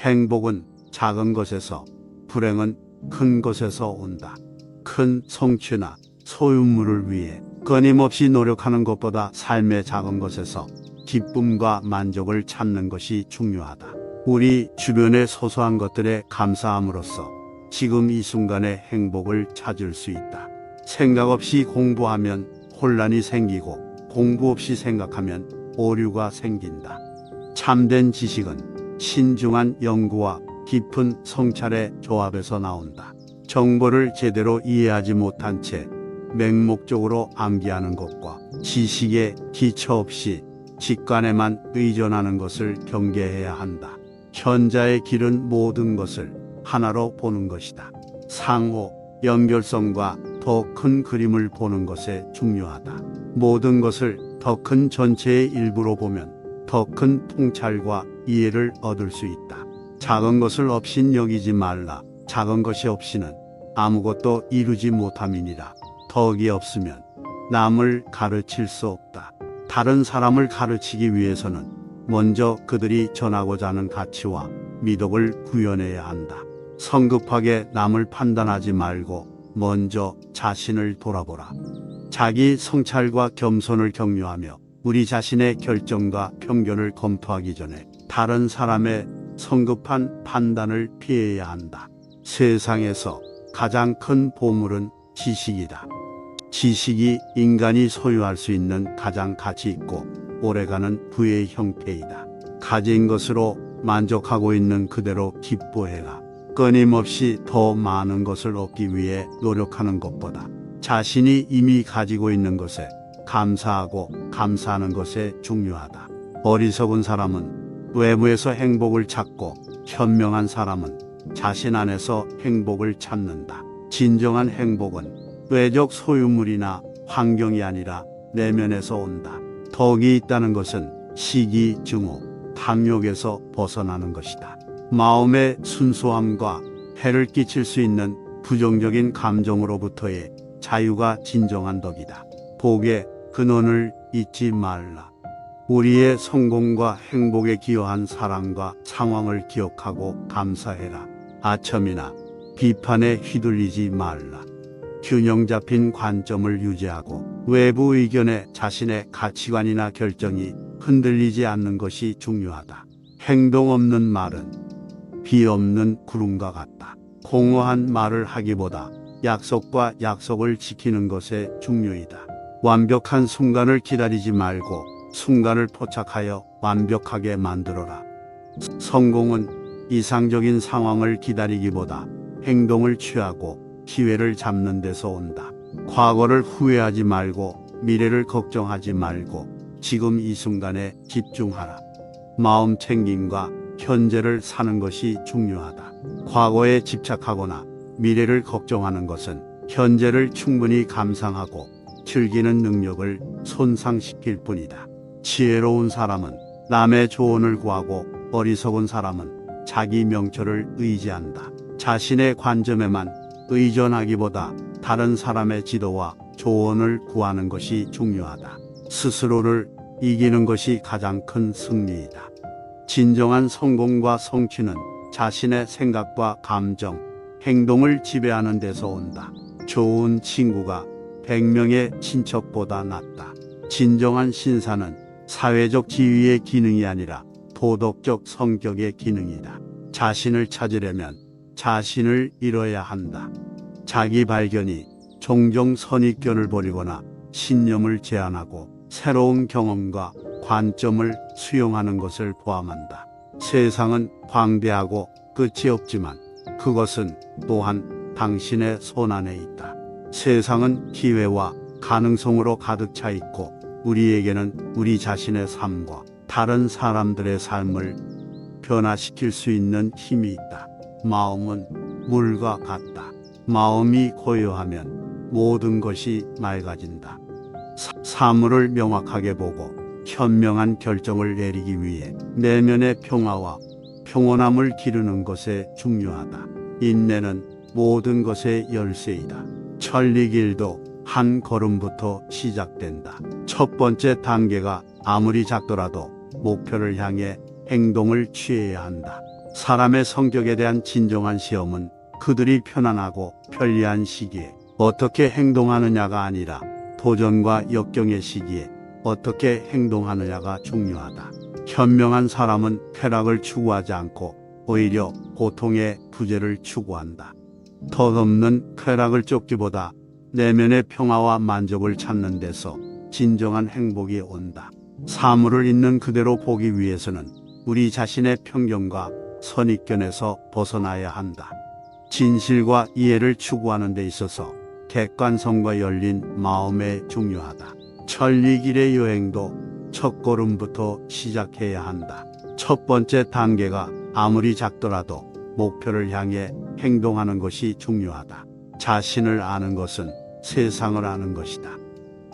행복은 작은 것에서, 불행은 큰 것에서 온다. 큰 성취나 소유물을 위해 끊임없이 노력하는 것보다 삶의 작은 것에서 기쁨과 만족을 찾는 것이 중요하다. 우리 주변의 소소한 것들에 감사함으로써 지금 이 순간의 행복을 찾을 수 있다. 생각 없이 공부하면 혼란이 생기고 공부 없이 생각하면 오류가 생긴다. 참된 지식은 신중한 연구와 깊은 성찰의 조합에서 나온다. 정보를 제대로 이해하지 못한 채 맹목적으로 암기하는 것과 지식에 기초 없이 직관에만 의존하는 것을 경계해야 한다. 현자의 길은 모든 것을 하나로 보는 것이다. 상호 연결성과 더 큰 그림을 보는 것에 중요하다. 모든 것을 더 큰 전체의 일부로 보면 더 큰 통찰과 이해를 얻을 수 있다. 작은 것을 없인 여기지 말라. 작은 것이 없이는 아무것도 이루지 못함이니라. 덕이 없으면 남을 가르칠 수 없다. 다른 사람을 가르치기 위해서는 먼저 그들이 전하고자 하는 가치와 미덕을 구현해야 한다. 성급하게 남을 판단하지 말고 먼저 자신을 돌아보라. 자기 성찰과 겸손을 격려하며 우리 자신의 결정과 편견을 검토하기 전에 다른 사람의 성급한 판단을 피해야 한다. 세상에서 가장 큰 보물은 지식이다. 지식이 인간이 소유할 수 있는 가장 가치 있고 오래가는 부의 형태이다. 가진 것으로 만족하고 있는 그대로 기뻐해라. 끊임없이 더 많은 것을 얻기 위해 노력하는 것보다 자신이 이미 가지고 있는 것에 감사하고 감사하는 것에 중요하다. 어리석은 사람은 외부에서 행복을 찾고 현명한 사람은 자신 안에서 행복을 찾는다. 진정한 행복은 외적 소유물이나 환경이 아니라 내면에서 온다. 덕이 있다는 것은 시기, 증오, 탐욕에서 벗어나는 것이다. 마음의 순수함과 해를 끼칠 수 있는 부정적인 감정으로부터의 자유가 진정한 덕이다. 복의 근원을 잊지 말라. 우리의 성공과 행복에 기여한 사람과 상황을 기억하고 감사해라. 아첨이나 비판에 휘둘리지 말라. 균형 잡힌 관점을 유지하고 외부 의견에 자신의 가치관이나 결정이 흔들리지 않는 것이 중요하다. 행동 없는 말은 비 없는 구름과 같다. 공허한 말을 하기보다 약속과 약속을 지키는 것에 중요이다. 완벽한 순간을 기다리지 말고 순간을 포착하여 완벽하게 만들어라. 성공은 이상적인 상황을 기다리기보다 행동을 취하고 기회를 잡는 데서 온다. 과거를 후회하지 말고 미래를 걱정하지 말고 지금 이 순간에 집중하라. 마음 챙김과 현재를 사는 것이 중요하다. 과거에 집착하거나 미래를 걱정하는 것은 현재를 충분히 감상하고 즐기는 능력을 손상시킬 뿐이다. 지혜로운 사람은 남의 조언을 구하고 어리석은 사람은 자기 명철을 의지한다. 자신의 관점에만 의존하기보다 다른 사람의 지도와 조언을 구하는 것이 중요하다. 스스로를 이기는 것이 가장 큰 승리이다. 진정한 성공과 성취는 자신의 생각과 감정, 행동을 지배하는 데서 온다. 좋은 친구가 100명의 친척보다 낫다. 진정한 신사는 사회적 지위의 기능이 아니라 도덕적 성격의 기능이다. 자신을 찾으려면 자신을 잃어야 한다. 자기 발견이 종종 선입견을 버리거나 신념을 제한하고 새로운 경험과 관점을 수용하는 것을 포함한다. 세상은 광대하고 끝이 없지만 그것은 또한 당신의 손안에 있다. 세상은 기회와 가능성으로 가득 차 있고 우리에게는 우리 자신의 삶과 다른 사람들의 삶을 변화시킬 수 있는 힘이 있다. 마음은 물과 같다. 마음이 고요하면 모든 것이 맑아진다. 사물을 명확하게 보고 현명한 결정을 내리기 위해 내면의 평화와 평온함을 기르는 것에 중요하다. 인내는 모든 것의 열쇠이다. 천리길도 한 걸음부터 시작된다. 첫 번째 단계가 아무리 작더라도 목표를 향해 행동을 취해야 한다. 사람의 성격에 대한 진정한 시험은 그들이 편안하고 편리한 시기에 어떻게 행동하느냐가 아니라 도전과 역경의 시기에 어떻게 행동하느냐가 중요하다. 현명한 사람은 쾌락을 추구하지 않고 오히려 고통의 부재를 추구한다. 덧없는 쾌락을 쫓기보다 내면의 평화와 만족을 찾는 데서 진정한 행복이 온다. 사물을 있는 그대로 보기 위해서는 우리 자신의 편견과 선입견에서 벗어나야 한다. 진실과 이해를 추구하는 데 있어서 객관성과 열린 마음이 중요하다. 천리길의 여행도 첫걸음부터 시작해야 한다. 첫 번째 단계가 아무리 작더라도 목표를 향해 행동하는 것이 중요하다. 자신을 아는 것은 세상을 아는 것이다.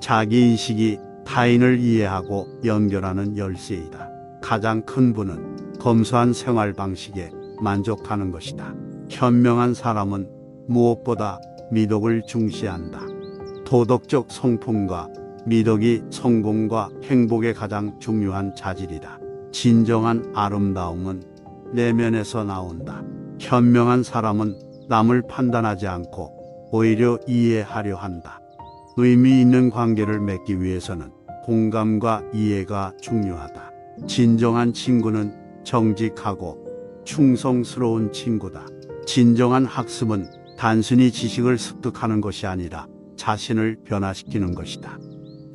자기인식이 타인을 이해하고 연결하는 열쇠이다. 가장 큰 부는 검소한 생활 방식에 만족하는 것이다. 현명한 사람은 무엇보다 미덕을 중시한다. 도덕적 성품과 미덕이 성공과 행복의 가장 중요한 자질이다. 진정한 아름다움은 내면에서 나온다. 현명한 사람은 남을 판단하지 않고 오히려 이해하려 한다. 의미 있는 관계를 맺기 위해서는 공감과 이해가 중요하다. 진정한 친구는 정직하고 충성스러운 친구다. 진정한 학습은 단순히 지식을 습득하는 것이 아니라 자신을 변화시키는 것이다.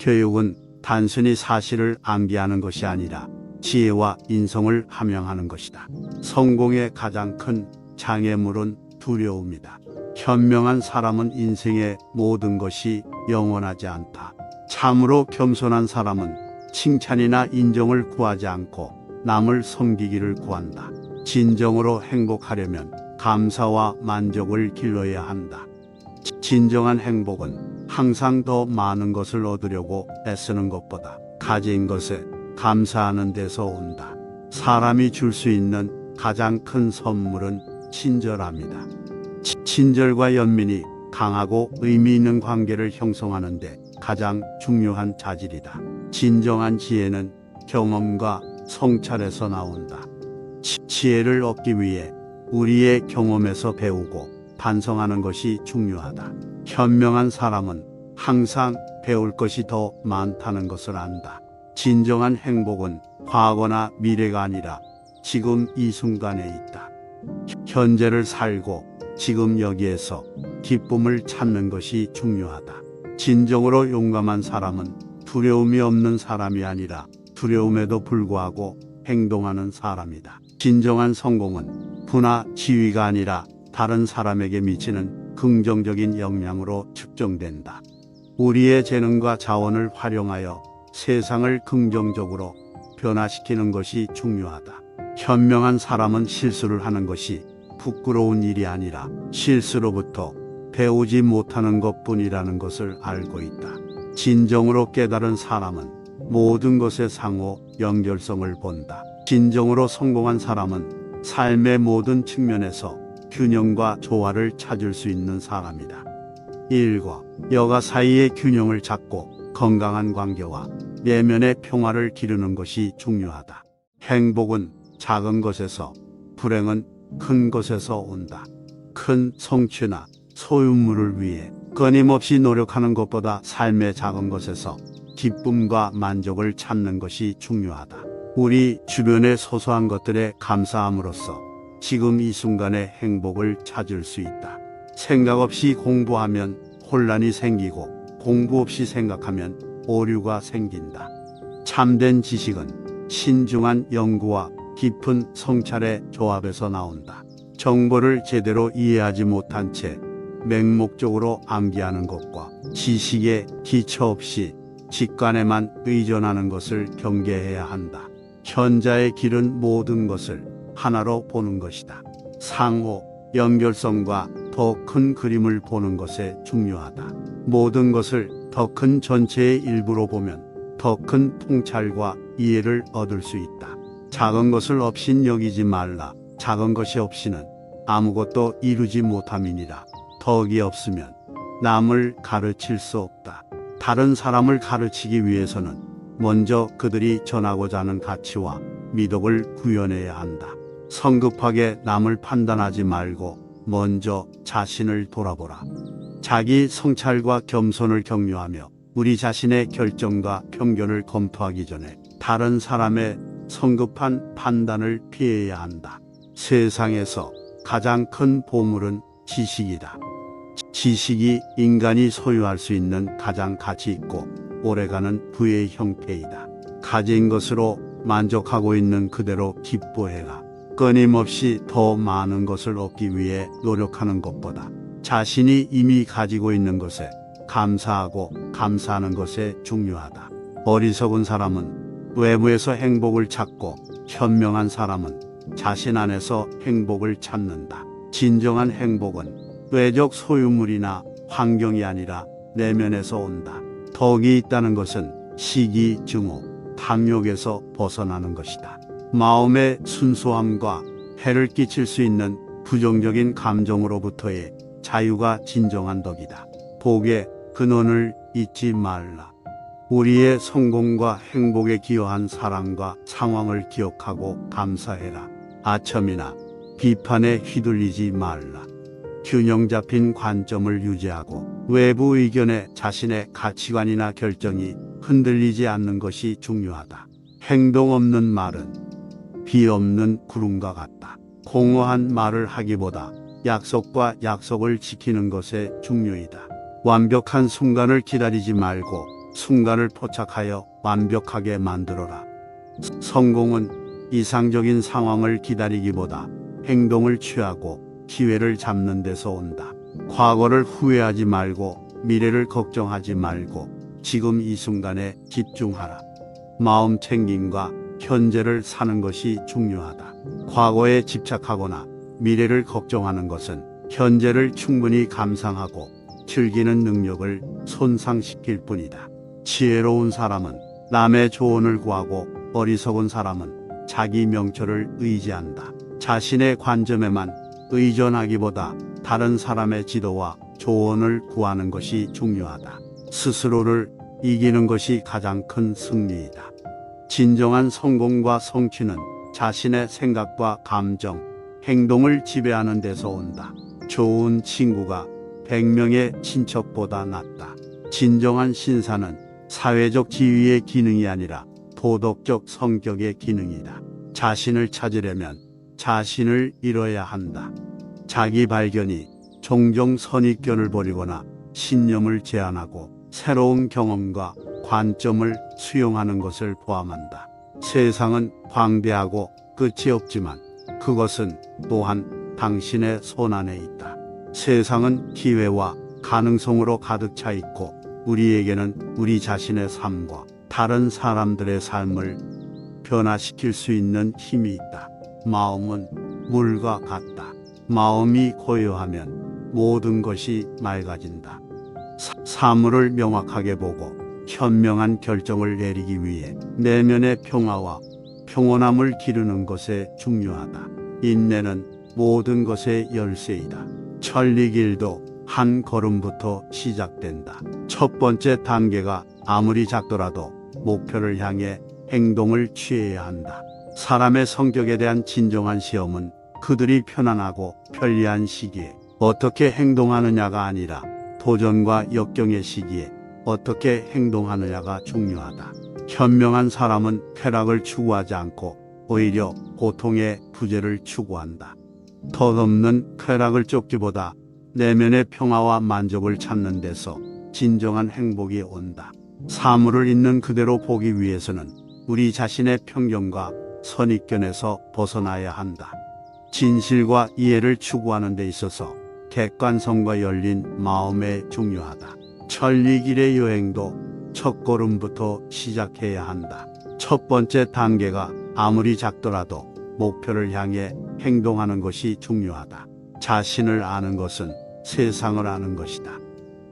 교육은 단순히 사실을 암기하는 것이 아니라 지혜와 인성을 함양하는 것이다. 성공의 가장 큰 장애물은 두려움이다. 현명한 사람은 인생의 모든 것이 영원하지 않다. 참으로 겸손한 사람은 칭찬이나 인정을 구하지 않고 남을 섬기기를 구한다. 진정으로 행복하려면 감사와 만족을 길러야 한다. 진정한 행복은 항상 더 많은 것을 얻으려고 애쓰는 것보다 가진 것에 감사하는 데서 온다. 사람이 줄 수 있는 가장 큰 선물은 친절함이다. 친절과 연민이 강하고 의미 있는 관계를 형성하는 데 가장 중요한 자질이다. 진정한 지혜는 경험과 성찰에서 나온다. 지혜를 얻기 위해 우리의 경험에서 배우고 반성하는 것이 중요하다. 현명한 사람은 항상 배울 것이 더 많다는 것을 안다. 진정한 행복은 과거나 미래가 아니라 지금 이 순간에 있다. 현재를 살고 지금 여기에서 기쁨을 찾는 것이 중요하다. 진정으로 용감한 사람은 두려움이 없는 사람이 아니라 두려움에도 불구하고 행동하는 사람이다. 진정한 성공은 부나 지위가 아니라 다른 사람에게 미치는 긍정적인 영향으로 측정된다. 우리의 재능과 자원을 활용하여 세상을 긍정적으로 변화시키는 것이 중요하다. 현명한 사람은 실수를 하는 것이 부끄러운 일이 아니라 실수로부터 배우지 못하는 것뿐이라는 것을 알고 있다. 진정으로 깨달은 사람은 모든 것의 상호 연결성을 본다. 진정으로 성공한 사람은 삶의 모든 측면에서 균형과 조화를 찾을 수 있는 사람이다. 일과 여가 사이의 균형을 찾고 건강한 관계와 내면의 평화를 기르는 것이 중요하다. 행복은 작은 것에서, 불행은 큰 것에서 온다. 큰 성취나 소유물을 위해 끊임없이 노력하는 것보다 삶의 작은 것에서 기쁨과 만족을 찾는 것이 중요하다. 우리 주변의 소소한 것들에 감사함으로써 지금 이 순간의 행복을 찾을 수 있다. 생각 없이 공부하면 혼란이 생기고 공부 없이 생각하면 오류가 생긴다. 참된 지식은 신중한 연구와 깊은 성찰의 조합에서 나온다. 정보를 제대로 이해하지 못한 채 맹목적으로 암기하는 것과 지식에 기초 없이 직관에만 의존하는 것을 경계해야 한다. 현자의 길은 모든 것을 하나로 보는 것이다. 상호 연결성과 더 큰 그림을 보는 것에 중요하다. 모든 것을 더 큰 전체의 일부로 보면 더 큰 통찰과 이해를 얻을 수 있다. 작은 것을 없인 여기지 말라. 작은 것이 없이는 아무것도 이루지 못함이니라. 덕이 없으면 남을 가르칠 수 없다. 다른 사람을 가르치기 위해서는 먼저 그들이 전하고자 하는 가치와 미덕을 구현해야 한다. 성급하게 남을 판단하지 말고 먼저 자신을 돌아보라. 자기 성찰과 겸손을 격려하며 우리 자신의 결정과 편견을 검토하기 전에 다른 사람의 성급한 판단을 피해야 한다. 세상에서 가장 큰 보물은 지식이다. 지식이 인간이 소유할 수 있는 가장 가치 있고 오래가는 부의 형태이다. 가진 것으로 만족하고 있는 그대로 기뻐해라. 끊임없이 더 많은 것을 얻기 위해 노력하는 것보다 자신이 이미 가지고 있는 것에 감사하고 감사하는 것에 중요하다. 어리석은 사람은 외부에서 행복을 찾고 현명한 사람은 자신 안에서 행복을 찾는다. 진정한 행복은 외적 소유물이나 환경이 아니라 내면에서 온다. 덕이 있다는 것은 시기, 증오, 탐욕에서 벗어나는 것이다. 마음의 순수함과 해를 끼칠 수 있는 부정적인 감정으로부터의 자유가 진정한 덕이다. 복의 근원을 잊지 말라. 우리의 성공과 행복에 기여한 사람과 상황을 기억하고 감사해라. 아첨이나 비판에 휘둘리지 말라. 균형 잡힌 관점을 유지하고 외부 의견에 자신의 가치관이나 결정이 흔들리지 않는 것이 중요하다. 행동 없는 말은 비 없는 구름과 같다. 공허한 말을 하기보다 약속과 약속을 지키는 것에 중요이다. 완벽한 순간을 기다리지 말고 순간을 포착하여 완벽하게 만들어라. 성공은 이상적인 상황을 기다리기보다 행동을 취하고 기회를 잡는 데서 온다. 과거를 후회하지 말고 미래를 걱정하지 말고 지금 이 순간에 집중하라. 마음 챙김과 현재를 사는 것이 중요하다. 과거에 집착하거나 미래를 걱정하는 것은 현재를 충분히 감상하고 즐기는 능력을 손상시킬 뿐이다. 지혜로운 사람은 남의 조언을 구하고 어리석은 사람은 자기 명철을 의지한다. 자신의 관점에만 의존하기보다 다른 사람의 지도와 조언을 구하는 것이 중요하다. 스스로를 이기는 것이 가장 큰 승리이다. 진정한 성공과 성취는 자신의 생각과 감정, 행동을 지배하는 데서 온다. 좋은 친구가 100명의 친척보다 낫다. 진정한 신사는 사회적 지위의 기능이 아니라 도덕적 성격의 기능이다. 자신을 찾으려면 자신을 잃어야 한다. 자기 발견이 종종 선입견을 버리거나 신념을 제한하고 새로운 경험과 관점을 수용하는 것을 포함한다. 세상은 광대하고 끝이 없지만 그것은 또한 당신의 손안에 있다. 세상은 기회와 가능성으로 가득 차 있고 우리에게는 우리 자신의 삶과 다른 사람들의 삶을 변화시킬 수 있는 힘이 있다. 마음은 물과 같다. 마음이 고요하면 모든 것이 맑아진다. 사물을 명확하게 보고 현명한 결정을 내리기 위해 내면의 평화와 평온함을 기르는 것에 중요하다. 인내는 모든 것의 열쇠이다. 천리길도 한 걸음부터 시작된다. 첫 번째 단계가 아무리 작더라도 목표를 향해 행동을 취해야 한다. 사람의 성격에 대한 진정한 시험은 그들이 편안하고 편리한 시기에 어떻게 행동하느냐가 아니라 도전과 역경의 시기에 어떻게 행동하느냐가 중요하다. 현명한 사람은 쾌락을 추구하지 않고 오히려 고통의 부재를 추구한다. 덧없는 쾌락을 쫓기보다 내면의 평화와 만족을 찾는 데서 진정한 행복이 온다. 사물을 있는 그대로 보기 위해서는 우리 자신의 편견과 선입견에서 벗어나야 한다. 진실과 이해를 추구하는 데 있어서 객관성과 열린 마음에 중요하다. 천리길의 여행도 첫걸음부터 시작해야 한다. 첫 번째 단계가 아무리 작더라도 목표를 향해 행동하는 것이 중요하다. 자신을 아는 것은 세상을 아는 것이다.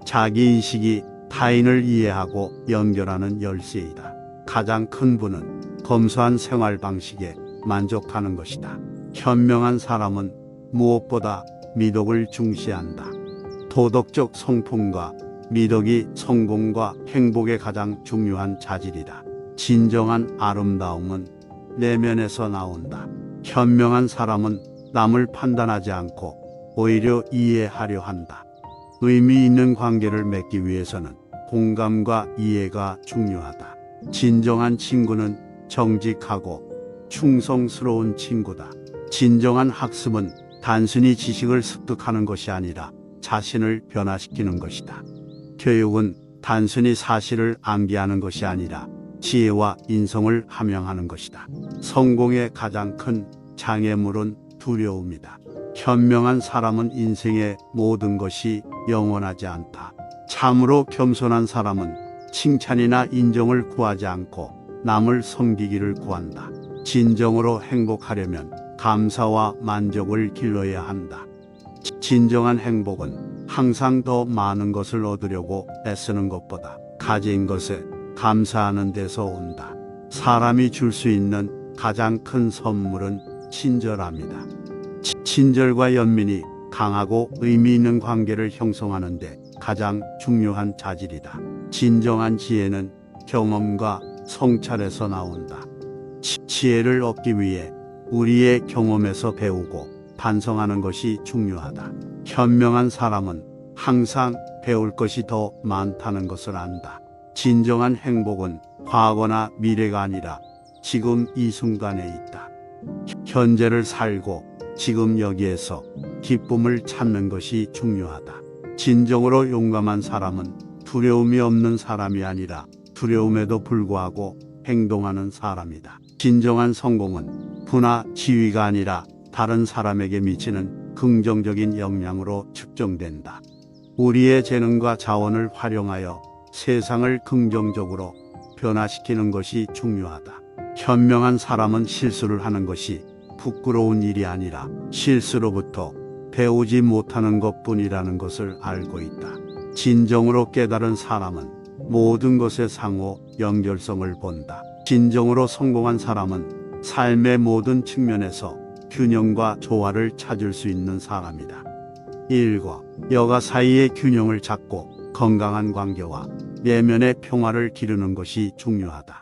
자기인식이 타인을 이해하고 연결하는 열쇠이다. 가장 큰 부는 검소한 생활 방식에 만족하는 것이다. 현명한 사람은 무엇보다 미덕을 중시한다. 도덕적 성품과 미덕이 성공과 행복의 가장 중요한 자질이다. 진정한 아름다움은 내면에서 나온다. 현명한 사람은 남을 판단하지 않고 오히려 이해하려 한다. 의미 있는 관계를 맺기 위해서는 공감과 이해가 중요하다. 진정한 친구는 정직하고 충성스러운 친구다. 진정한 학습은 단순히 지식을 습득하는 것이 아니라 자신을 변화시키는 것이다. 교육은 단순히 사실을 암기하는 것이 아니라 지혜와 인성을 함양하는 것이다. 성공의 가장 큰 장애물은 두려움이다. 현명한 사람은 인생의 모든 것이 영원하지 않다. 참으로 겸손한 사람은 칭찬이나 인정을 구하지 않고 남을 섬기기를 구한다. 진정으로 행복하려면 감사와 만족을 길러야 한다. 진정한 행복은 항상 더 많은 것을 얻으려고 애쓰는 것보다 가진 것에 감사하는 데서 온다. 사람이 줄 수 있는 가장 큰 선물은 친절함이다. 친절과 연민이 강하고 의미 있는 관계를 형성하는 데 가장 중요한 자질이다. 진정한 지혜는 경험과 성찰에서 나온다. 지혜를 얻기 위해 우리의 경험에서 배우고 반성하는 것이 중요하다. 현명한 사람은 항상 배울 것이 더 많다는 것을 안다. 진정한 행복은 과거나 미래가 아니라 지금 이 순간에 있다. 현재를 살고 지금 여기에서 기쁨을 찾는 것이 중요하다. 진정으로 용감한 사람은 두려움이 없는 사람이 아니라 두려움에도 불구하고 행동하는 사람이다. 진정한 성공은 부나 지위가 아니라 다른 사람에게 미치는 긍정적인 영향으로 측정된다. 우리의 재능과 자원을 활용하여 세상을 긍정적으로 변화시키는 것이 중요하다. 현명한 사람은 실수를 하는 것이 부끄러운 일이 아니라 실수로부터 배우지 못하는 것뿐이라는 것을 알고 있다. 진정으로 깨달은 사람은 모든 것의 상호 연결성을 본다. 진정으로 성공한 사람은 삶의 모든 측면에서 균형과 조화를 찾을 수 있는 사람이다. 일과 여가 사이의 균형을 찾고 건강한 관계와 내면의 평화를 기르는 것이 중요하다.